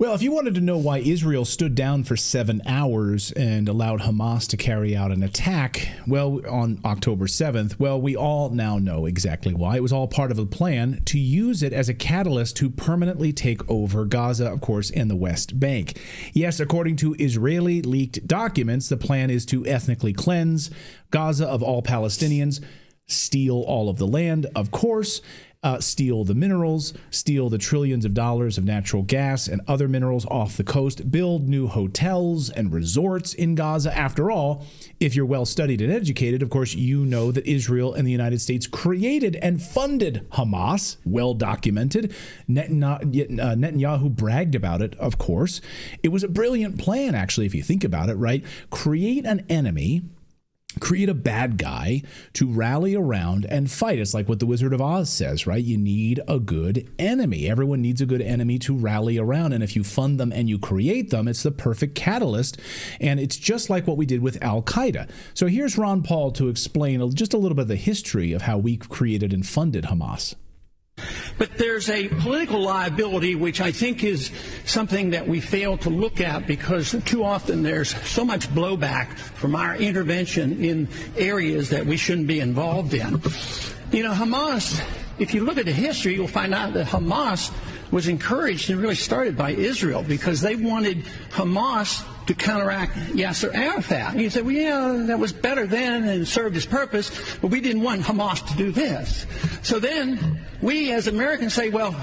Well, if you wanted to know why Israel stood down for 7 hours and allowed Hamas to carry out an attack, well, on October 7th, well, we all now know exactly why. It was all part of a plan to use it as a catalyst to permanently take over Gaza, of course, and the West Bank. Yes, according to Israeli leaked documents, the plan is to ethnically cleanse Gaza of all Palestinians, steal all of the land, of course, steal the minerals, steal the trillions of dollars of natural gas and other minerals off the coast, build new hotels and resorts in Gaza. After all, if you're well studied and educated, of course, you know that Israel and the United States created and funded Hamas, well documented. Netanyahu bragged about it, of course. It was a brilliant plan, actually, if you think about it, right? Create an enemy, create a bad guy to rally around and fight. It's like what the Wizard of Oz says, right? You need a good enemy. Everyone needs a good enemy to rally around. And if you fund them and you create them, it's the perfect catalyst. And it's just like what we did with Al-Qaeda. So here's Ron Paul to explain just a little bit of the history of how we created and funded Hamas. But there's a political liability, which I think is something that we fail to look at because too often there's so much blowback from our intervention in areas that we shouldn't be involved in. You know, Hamas, if you look at the history, you'll find out that Hamas was encouraged and really started by Israel because they wanted Hamas to counteract Yasser Arafat. And you say, well, yeah, that was better then and served its purpose, but we didn't want Hamas to do this. So then we as Americans say, well,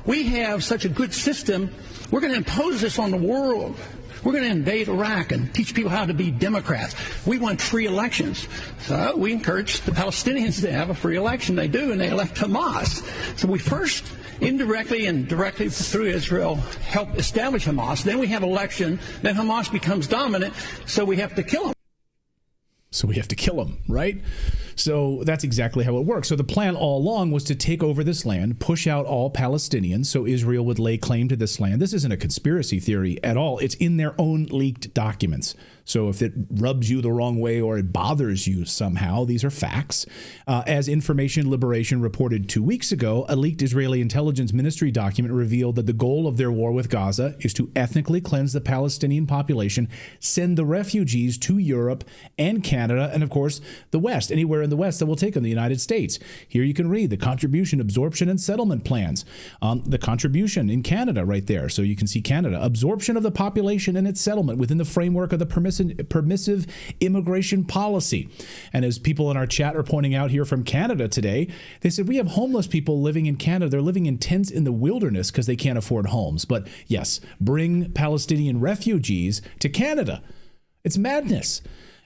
we have such a good system, we're going to impose this on the world. We're going to invade Iraq and teach people how to be Democrats. We want free elections. So we encourage the Palestinians to have a free election. They do, and they elect Hamas. So we first, indirectly and directly through Israel, help establish Hamas. Then we have election. Then Hamas becomes dominant, so we have to kill them. So we have to kill them, right? So that's exactly how it works. So the plan all along was to take over this land, push out all Palestinians so Israel would lay claim to this land. This isn't a conspiracy theory at all. It's in their own leaked documents. So if it rubs you the wrong way or it bothers you somehow, these are facts. As Information Liberation reported 2 weeks ago, a leaked Israeli intelligence ministry document revealed that the goal of their war with Gaza is to ethnically cleanse the Palestinian population, send the refugees to Europe and Canada, and of course, the West, anywhere in the West that will take them, the United States. Here you can read the contribution, absorption, and settlement plans. The contribution in Canada right there. So you can see Canada. Absorption of the population and its settlement within the framework of the permissive immigration policy. And as people in our chat are pointing out here from Canada today, they said we have homeless people living in Canada. They're living in tents in the wilderness because they can't afford homes. But yes, bring Palestinian refugees to Canada. It's madness.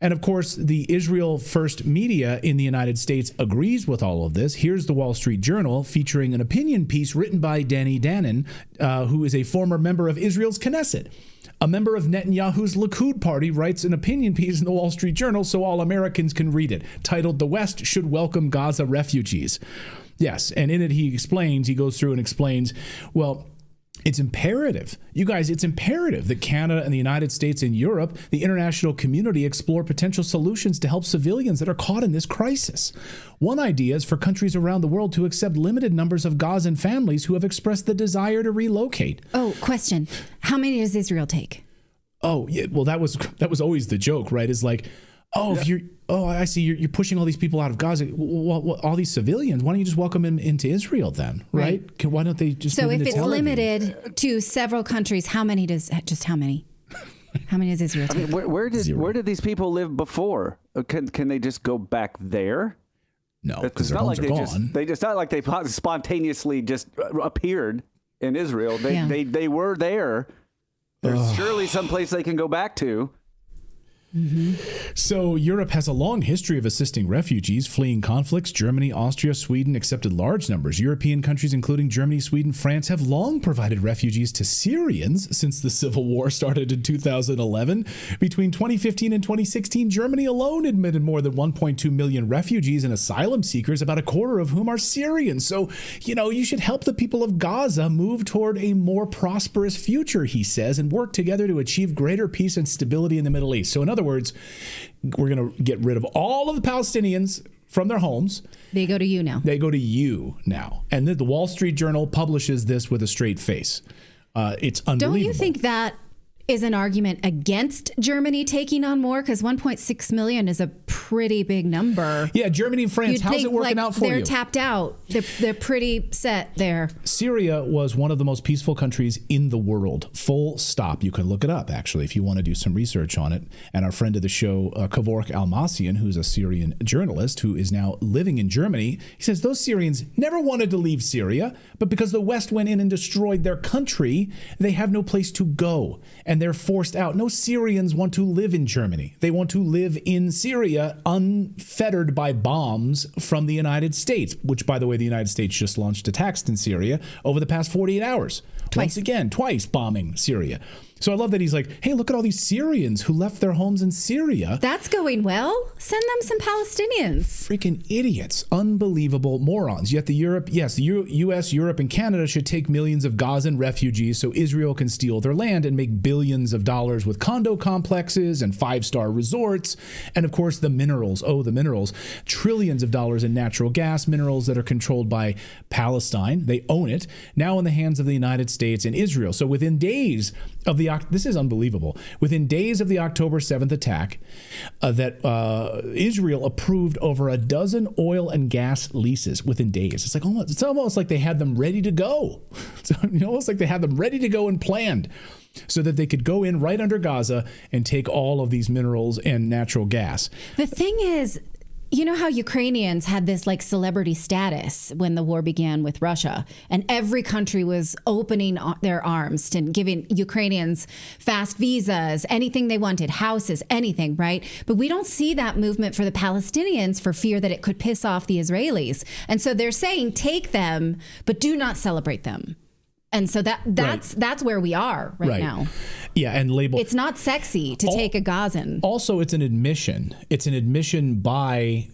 And of course, the Israel First media in the United States agrees with all of this. Here's the Wall Street Journal featuring an opinion piece written by Danny Danon, who is a former member of Israel's Knesset. A member of Netanyahu's Likud party writes an opinion piece in the Wall Street Journal so all Americans can read it, titled "The West Should Welcome Gaza Refugees." Yes, and in it he goes through and explains, well, it's imperative, you guys, it's imperative that Canada and the United States and Europe, the international community, explore potential solutions to help civilians that are caught in this crisis. One idea is for countries around the world to accept limited numbers of Gazan families who have expressed the desire to relocate. Oh, question. How many does Israel take? Oh, yeah, well, that was always the joke, right? Is like, I see you're pushing all these people out of Gaza. Well, all these civilians, why don't you just welcome them into Israel then, right? Why don't they just? So if it's limited to several countries, how many does How many does Israel take? I mean, where did these people live before? Can they just go back there? No, because their homes are gone. It's not like they spontaneously just appeared in Israel. They were there. There's surely some place they can go back to. Mm-hmm. So Europe has a long history of assisting refugees fleeing conflicts. Germany, Austria, Sweden accepted large numbers. European countries, including Germany, Sweden, France, have long provided refugees to Syrians since the civil war started in 2011. Between 2015 and 2016, Germany alone admitted more than 1.2 million refugees and asylum seekers, about a quarter of whom are Syrians. So, you should help the people of Gaza move toward a more prosperous future, he says, and work together to achieve greater peace and stability in the Middle East. So in other words, we're going to get rid of all of the Palestinians from their homes. They go to you now. They go to you now. And then the Wall Street Journal publishes this with a straight face. It's unbelievable. Don't you think that is an argument against Germany taking on more? Because 1.6 million is a pretty big number. Yeah, Germany and France, how's it working out for you? They're tapped out. They're pretty set there. Syria was one of the most peaceful countries in the world. Full stop. You can look it up, actually, if you want to do some research on it. And our friend of the show, Kevork Almasian, who's a Syrian journalist who is now living in Germany, he says those Syrians never wanted to leave Syria, but because the West went in and destroyed their country, they have no place to go. And they're forced out. No Syrians want to live in Germany. They want to live in Syria unfettered by bombs from the United States, which, by the way, the United States just launched attacks in Syria over the past 48 hours. Twice bombing Syria. So I love that he's like, hey, look at all these Syrians who left their homes in Syria. That's going well. Send them some Palestinians. Freaking idiots. Unbelievable morons. Yet the U.S., Europe, and Canada should take millions of Gazan refugees so Israel can steal their land and make billions of dollars with condo complexes and five-star resorts. And of course, the minerals. Oh, the minerals. Trillions of dollars in natural gas minerals that are controlled by Palestine. They own it. Now in the hands of the United States and Israel. So within days of this is unbelievable. Within days of the October 7th attack, Israel approved over a dozen oil and gas leases within days. It's almost like they had them ready to go. It's almost like they had them ready to go and planned so that they could go in right under Gaza and take all of these minerals and natural gas. The thing is, you know how Ukrainians had this like celebrity status when the war began with Russia, and every country was opening their arms and giving Ukrainians fast visas, anything they wanted, houses, anything, right? But we don't see that movement for the Palestinians for fear that it could piss off the Israelis. And so they're saying take them, but do not celebrate them. And so that's where we are right now. Yeah, and label. It's not sexy to take a Gazan. Also, it's an admission. It's an admission by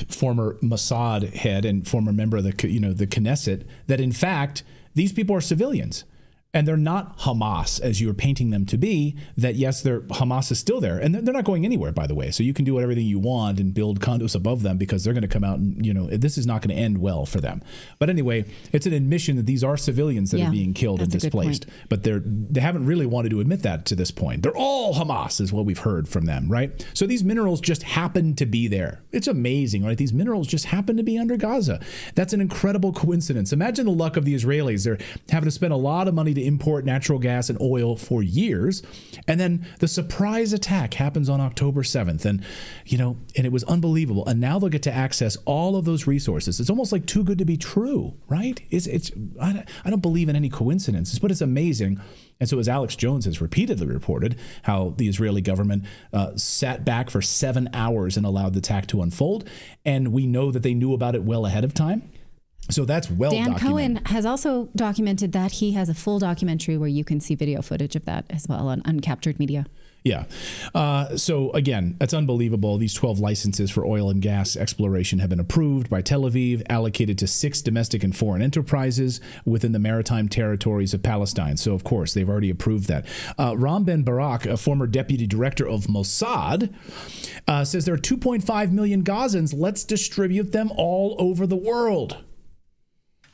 former Mossad head and former member of the Knesset that in fact these people are civilians. And they're not Hamas, as you were painting them to be, that, yes, Hamas is still there. And they're not going anywhere, by the way. So you can do everything you want and build condos above them because they're going to come out and, this is not going to end well for them. But anyway, it's an admission that these are civilians that are being killed and displaced. But they haven't really wanted to admit that to this point. They're all Hamas, is what we've heard from them, right? So these minerals just happen to be there. It's amazing, right? These minerals just happen to be under Gaza. That's an incredible coincidence. Imagine the luck of the Israelis. They're having to spend a lot of money to import natural gas and oil for years. And then the surprise attack happens on October 7th. And, and it was unbelievable. And now they'll get to access all of those resources. It's almost like too good to be true, right? I don't believe in any coincidences, but it's amazing. And so as Alex Jones has repeatedly reported, how the Israeli government sat back for 7 hours and allowed the attack to unfold. And we know that they knew about it well ahead of time. So that's well documented. Dan Cohen has also documented that. He has a full documentary where you can see video footage of that as well on Uncaptured Media. Yeah. So again, it's unbelievable. These 12 licenses for oil and gas exploration have been approved by Tel Aviv, allocated to 6 domestic and foreign enterprises within the maritime territories of Palestine. So, of course, they've already approved that. Ram Ben Barak, a former deputy director of Mossad, says there are 2.5 million Gazans. Let's distribute them all over the world.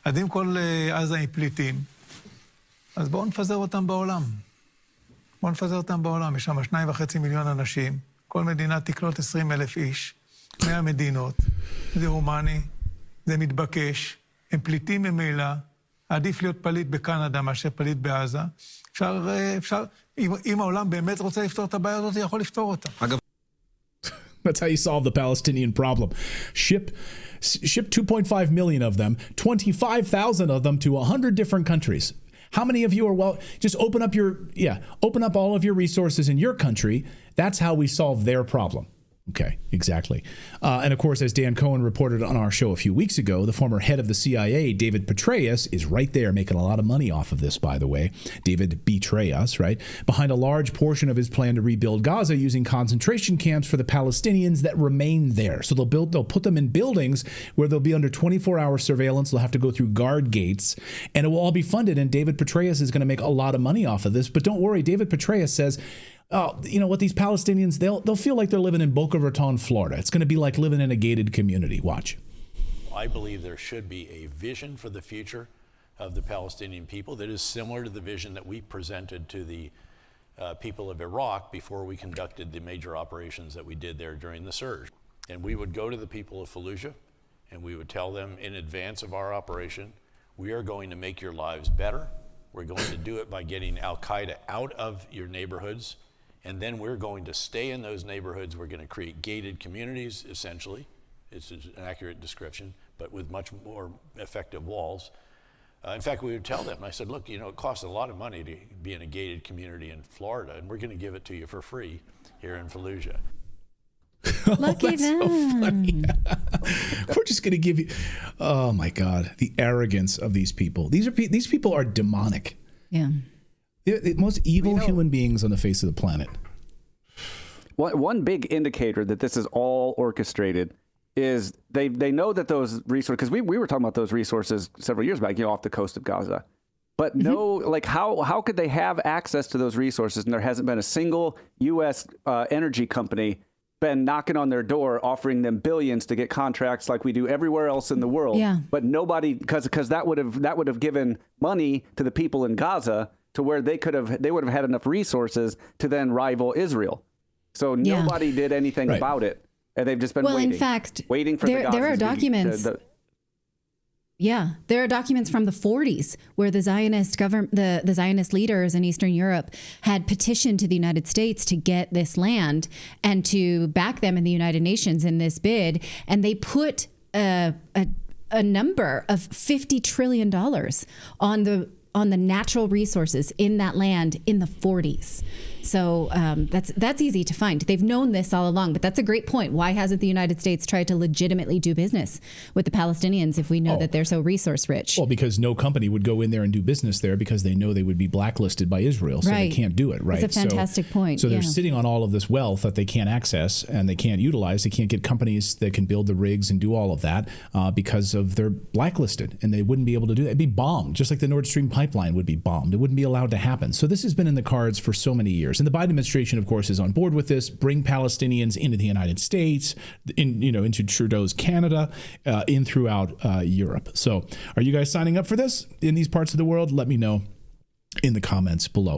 עדים כל עזה עם פליטים, אז בואו נפזר אותם בעולם. יש שם 2.5 מיליון אנשים, כל מדינה תקלוט 20,000 איש, 100 מדינות, זה הומני, זה מתבקש, הם פליטים ממילא, עדיף להיות פליט בקנדה מאשר פליט בעזה. אפשר, אם העולם באמת רוצה לפתור את הבעיה הזאת, יכול לפתור אותה. That's how you solve the Palestinian problem. Ship 2.5 million of them, 25,000 of them to 100 different countries. How many of you are just open up all of your resources in your country. That's how we solve their problem. Okay, exactly. And of course, as Dan Cohen reported on our show a few weeks ago, the former head of the CIA, David Petraeus, is right there making a lot of money off of this, by the way. David Petraeus, right? Behind a large portion of his plan to rebuild Gaza using concentration camps for the Palestinians that remain there. So they'll put them in buildings where they'll be under 24-hour surveillance. They'll have to go through guard gates, and it will all be funded. And David Petraeus is going to make a lot of money off of this. But don't worry, David Petraeus says, you know what, these Palestinians, they'll feel like they're living in Boca Raton, Florida. It's going to be like living in a gated community. Watch. I believe there should be a vision for the future of the Palestinian people that is similar to the vision that we presented to the people of Iraq before we conducted the major operations that we did there during the surge. And we would go to the people of Fallujah and we would tell them in advance of our operation, we are going to make your lives better. We're going to do it by getting Al-Qaeda out of your neighborhoods. And then we're going to stay in those neighborhoods. We're going to create gated communities, essentially. It's an accurate description, but with much more effective walls. In fact, we would tell them, I said, look, it costs a lot of money to be in a gated community in Florida, and we're going to give it to you for free here in Fallujah. Lucky them. So funny. We're just going to give you, oh my God, the arrogance of these people. These people are demonic. Yeah. They're the most evil human beings on the face of the planet. One big indicator that this is all orchestrated is they know that those resources, because we were talking about those resources several years back, off the coast of Gaza. But how could they have access to those resources? And there hasn't been a single U.S. Energy company been knocking on their door, offering them billions to get contracts like we do everywhere else in the world. Yeah. But nobody, because that would have given money to the people in Gaza to where they would have had enough resources to then rival Israel. So nobody did anything about it. And they've just been waiting. In fact, waiting for there are documents. There are documents from the 40s where the Zionist government, the Zionist leaders in Eastern Europe had petitioned to the United States to get this land and to back them in the United Nations in this bid, and they put a number of $50 trillion on the natural resources in that land in the 40s. So that's easy to find. They've known this all along, but that's a great point. Why hasn't the United States tried to legitimately do business with the Palestinians if we know that they're so resource rich? Well, because no company would go in there and do business there because they know they would be blacklisted by Israel, so they can't do it, right? It's a fantastic point. So they're sitting on all of this wealth that they can't access and they can't utilize. They can't get companies that can build the rigs and do all of that because of they're blacklisted, and they wouldn't be able to do that. It'd be bombed, just like the Nord Stream pipeline would be bombed. It wouldn't be allowed to happen. So this has been in the cards for so many years. And the Biden administration, of course, is on board with this. Bring Palestinians into the United States, into Trudeau's Canada, in throughout Europe. So are you guys signing up for this in these parts of the world? Let me know in the comments below.